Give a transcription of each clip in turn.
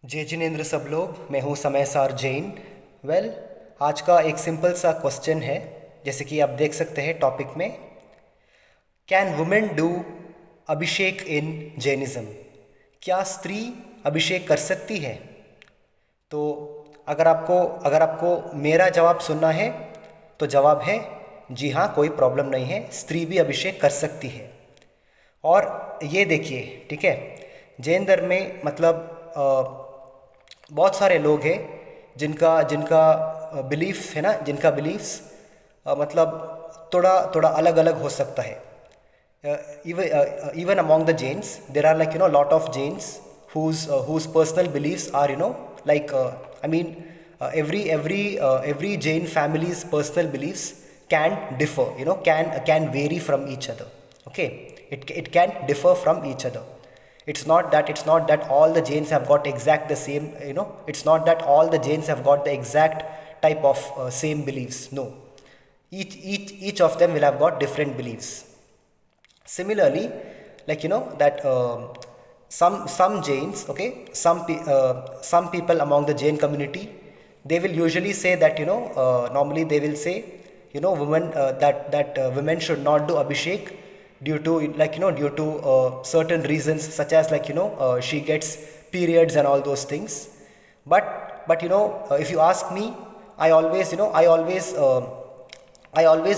जय जिनेन्द्र सब लोग, मैं हूँ समय सार जैन। वेल, आज का एक सिंपल सा क्वेश्चन है, जैसे कि आप देख सकते हैं टॉपिक में, can women do Abhishek in Jainism? क्या स्त्री अभिषेक कर सकती है? तो अगर आपको मेरा जवाब सुनना है तो जवाब है जी हाँ, कोई प्रॉब्लम नहीं है, स्त्री भी अभिषेक कर सकती है। और ये देखिए, ठीक है, जैन धर्म में मतलब बहुत सारे लोग हैं जिनका जिनका बिलीफ है ना, जिनका बिलीफ्स मतलब थोड़ा थोड़ा अलग अलग हो सकता है। Even among the Jains, there are, like, lot of Jains whose personal beliefs are, like, I mean, every Jain family's personal beliefs can differ, can vary from each other. Okay, it can differ from each other. It's not that all the Jains have got exact the same, it's not that all the Jains have got the exact type of same beliefs. No, each of them will have got different beliefs. Similarly, like, that some Jains, okay, some people among the Jain community, they will usually say that, normally they will say, women, that women should not do abhishek due to, like, due to certain reasons, such as, like, she gets periods and all those things. But if you ask me, I always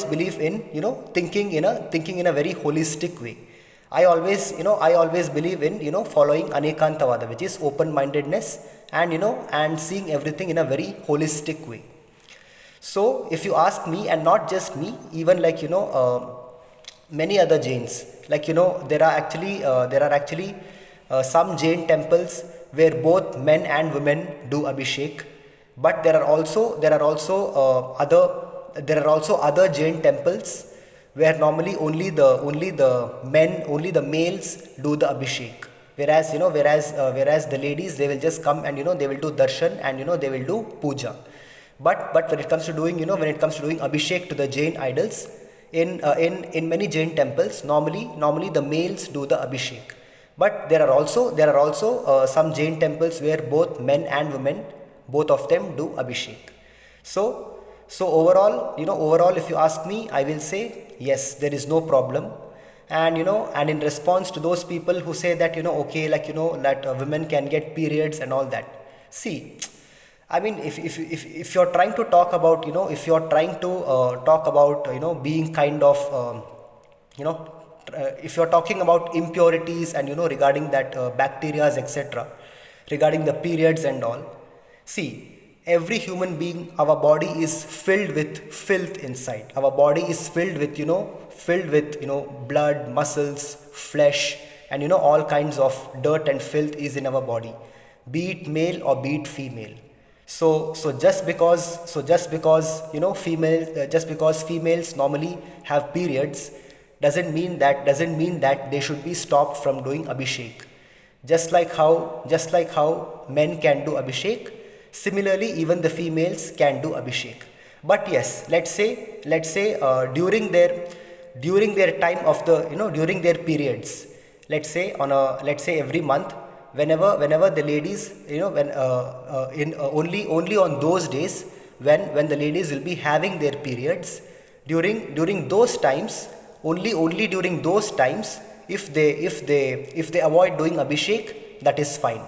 believe in, thinking in a very holistic way. I always believe in, following anekantavada, which is open mindedness, and, and seeing everything in a very holistic way. So if you ask me, and not just me, even, like, many other Jains, like, there are actually some Jain temples where both men and women do abhishek. But there are also other Jain temples where normally only the males do the abhishek. Whereas the ladies, they will just come and, they will do darshan, and, they will do puja. But when it comes to doing, abhishek to the Jain idols, in many Jain temples, normally the males do the abhishek. But there are also some Jain temples where both men and women, both of them do abhishek. So overall, if you ask me, I will say yes, there is no problem. And in response to those people who say that, okay, like, that women can get periods and all that. See, I mean, if you're trying to talk about, if you're trying to talk about, being kind of, you know, if you're talking about impurities, and, regarding that bacterias, etc., regarding the periods and all, see, every human being, our body is filled with filth inside. Our body is filled with blood, muscles, flesh, and, all kinds of dirt and filth is in our body, be it male or be it female. So just because females normally have periods, doesn't mean that they should be stopped from doing abhishek. Just like how men can do abhishek, similarly even the females can do abhishek. But yes, let's say during their time of the, during their periods, let's say every month, whenever the ladies, when in only on those days when the ladies will be having their periods, during those times, only during those times, if they avoid doing abhishek, that is fine.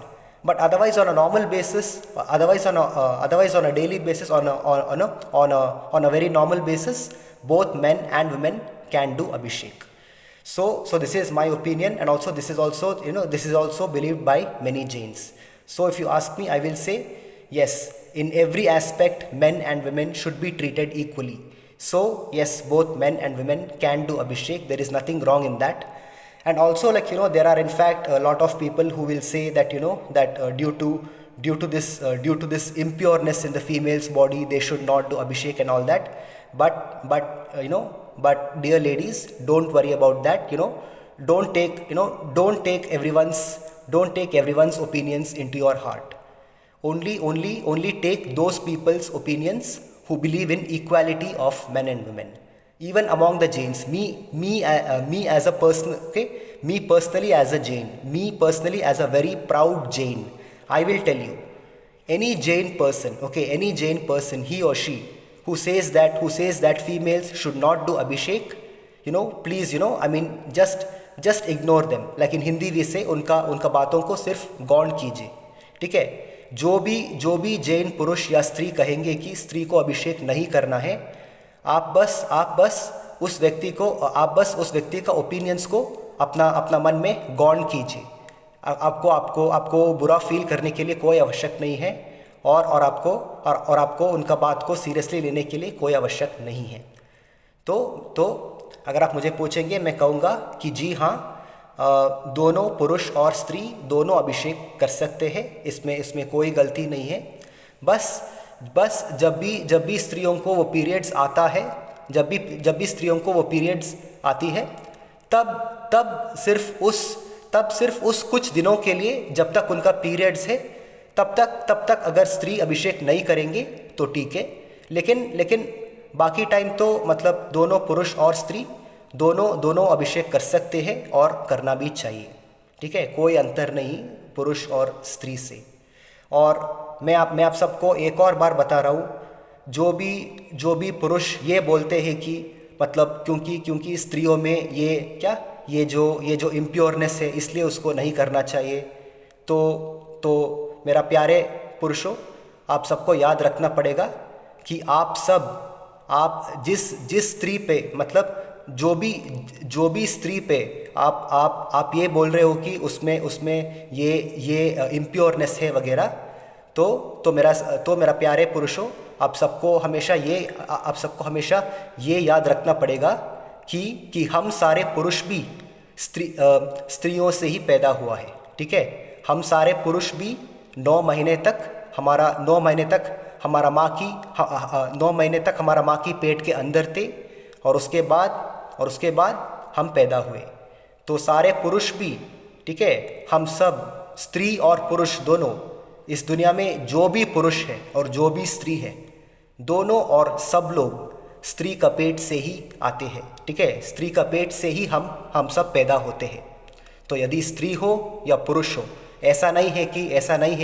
But otherwise, on a normal basis, otherwise on a daily basis, on a very normal basis, both men and women can do abhishek. So this is my opinion, and also this is also believed by many Jains. So if you ask me, I will say yes, in every aspect, men and women should be treated equally. So yes, both men and women can do abhishek. There is nothing wrong in that. And also, like, there are in fact a lot of people who will say that, that due to this impureness in the female's body, they should not do abhishek and all that. But dear ladies, don't worry about that. Don't take everyone's opinions into your heart. Only take those people's opinions who believe in equality of men and women. Even among the Jains, me as a person, okay, me personally as a Jain, me personally as a very proud Jain, I will tell you, any Jain person, okay, any Jain person, he or she, who says that females should not do Abhishek, please, I mean, just ignore them. Like in Hindi we say, उनका बातों को सिर्फ गौण कीजिए, ठीक है. जो भी जैन पुरुष या स्त्री कहेंगे कि स्त्री को अभिषेक नहीं करना है, आप बस उस व्यक्ति का ओपिनियंस को अपना मन में गौण कीजिए. आपको बुरा फील करने के लिए कोई आवश्यक नहीं है, और आपको उनका बात को सीरियसली लेने के लिए कोई आवश्यक नहीं है. तो अगर आप मुझे पूछेंगे, मैं कहूँगा कि जी हाँ, दोनों पुरुष और स्त्री दोनों अभिषेक कर सकते हैं, इसमें कोई गलती नहीं है. बस जब भी स्त्रियों को वो पीरियड्स आता है, जब भी स्त्रियों को वो पीरियड्स आती है, तब सिर्फ उस कुछ दिनों के लिए जब तक उनका पीरियड्स है, तब तक अगर स्त्री अभिषेक नहीं करेंगे तो ठीक है. लेकिन बाकी टाइम तो मतलब दोनों पुरुष और स्त्री दोनों अभिषेक कर सकते हैं, और करना भी चाहिए, ठीक है. कोई अंतर नहीं पुरुष और स्त्री से. और मैं आप सबको एक और बार बता रहा हूँ, जो भी पुरुष ये बोलते हैं कि मतलब क्योंकि स्त्रियों में ये जो इम्प्योरनेस है, इसलिए उसको नहीं करना चाहिए, तो मेरा प्यारे पुरुषों, आप सबको याद रखना पड़ेगा कि आप जिस स्त्री पे, मतलब जो भी स्त्री पे आप ये बोल रहे हो कि उसमें ये इम्प्योरनेस है वगैरह, तो मेरा प्यारे पुरुषों, आप सबको हमेशा ये याद रखना पड़ेगा कि हम सारे पुरुष भी स्त्रियों से ही पैदा हुआ है, ठीक है. हम सारे पुरुष भी 9 महीने तक हमारा माँ की पेट के अंदर थे, और उसके बाद हम पैदा हुए. तो सारे पुरुष भी, ठीक है, हम सब स्त्री और पुरुष दोनों, इस दुनिया में जो भी पुरुष है और जो भी स्त्री है, दोनों और सब लोग स्त्री का पेट से ही आते हैं, ठीक है. स्त्री का पेट से ही हम सब पैदा होते हैं. तो यदि स्त्री हो या पुरुष हो, ऐसा नहीं है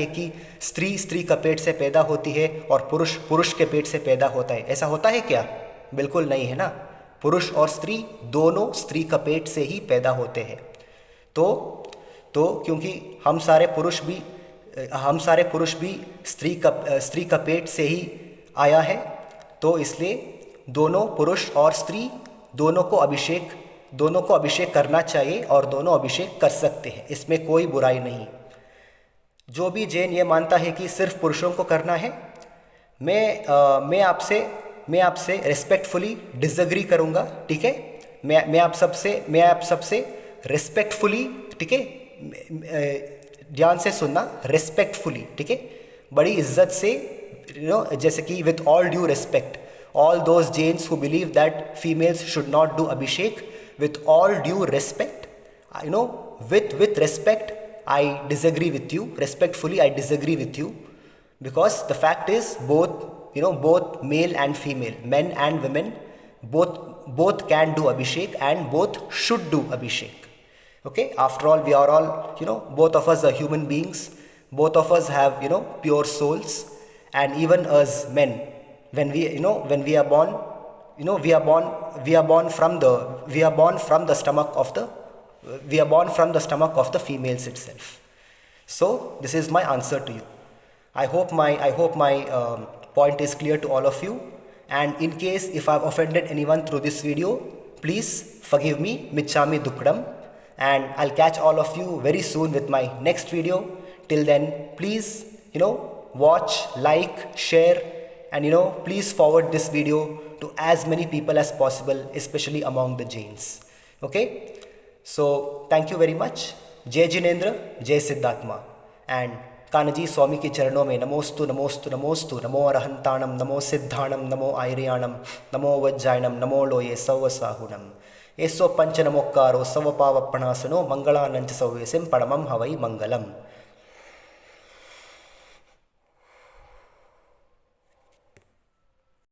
कि स्त्री का पेट से पैदा होती है और पुरुष के पेट से पैदा होता है. ऐसा होता है क्या? बिल्कुल नहीं है ना. पुरुष और स्त्री दोनों स्त्री का पेट से ही पैदा होते हैं. तो क्योंकि हम सारे पुरुष भी स्त्री का पेट से ही आया है, तो इसलिए दोनों पुरुष और स्त्री दोनों को अभिषेक करना चाहिए, और दोनों अभिषेक कर सकते हैं, इसमें कोई बुराई नहीं. जो भी जैन ये मानता है कि सिर्फ पुरुषों को करना है, मैं आपसे रिस्पेक्टफुली डिसएग्री करूँगा, ठीक है. मैं आप सबसे रिस्पेक्टफुली, ठीक है, ध्यान से सुनना, रिस्पेक्टफुली, ठीक है, बड़ी इज्जत से, जैसे कि with all due respect, all those Jains who believe that females should not do Abhishek, with all due respect, with respect, I disagree with you. Respectfully, I disagree with you, because the fact is both male and female, men and women, both can do Abhishek and both should do Abhishek. Okay, after all, we are all, both of us are human beings. Both of us have, pure souls, and even as men, when we are born, we are born from the stomach of the females itself. So this is my answer to you. I hope my point is clear to all of you. And in case if I've offended anyone through this video, please forgive me, Michami Dukram, and I'll catch all of you very soon with my next video. Till then, please, watch, like, share, and please forward this video to as many people as possible, especially among the Jains. Okay? So, thank you very much. Jai Jinendra, Jai Siddhatma. And Kanji Swami के चरणों में नमोस्तु नमोस्तु नमोस्तु, नमो अरहंताणम, नमो सिद्धाणम, नमो आयर्याणम, नमो वज्जायणम, नमो लोये सवसाहुणम. एसो पंच नमोक्कारो सवपावपणासनो मंगलानंच सव्यसिम परमं हवै मंगलम.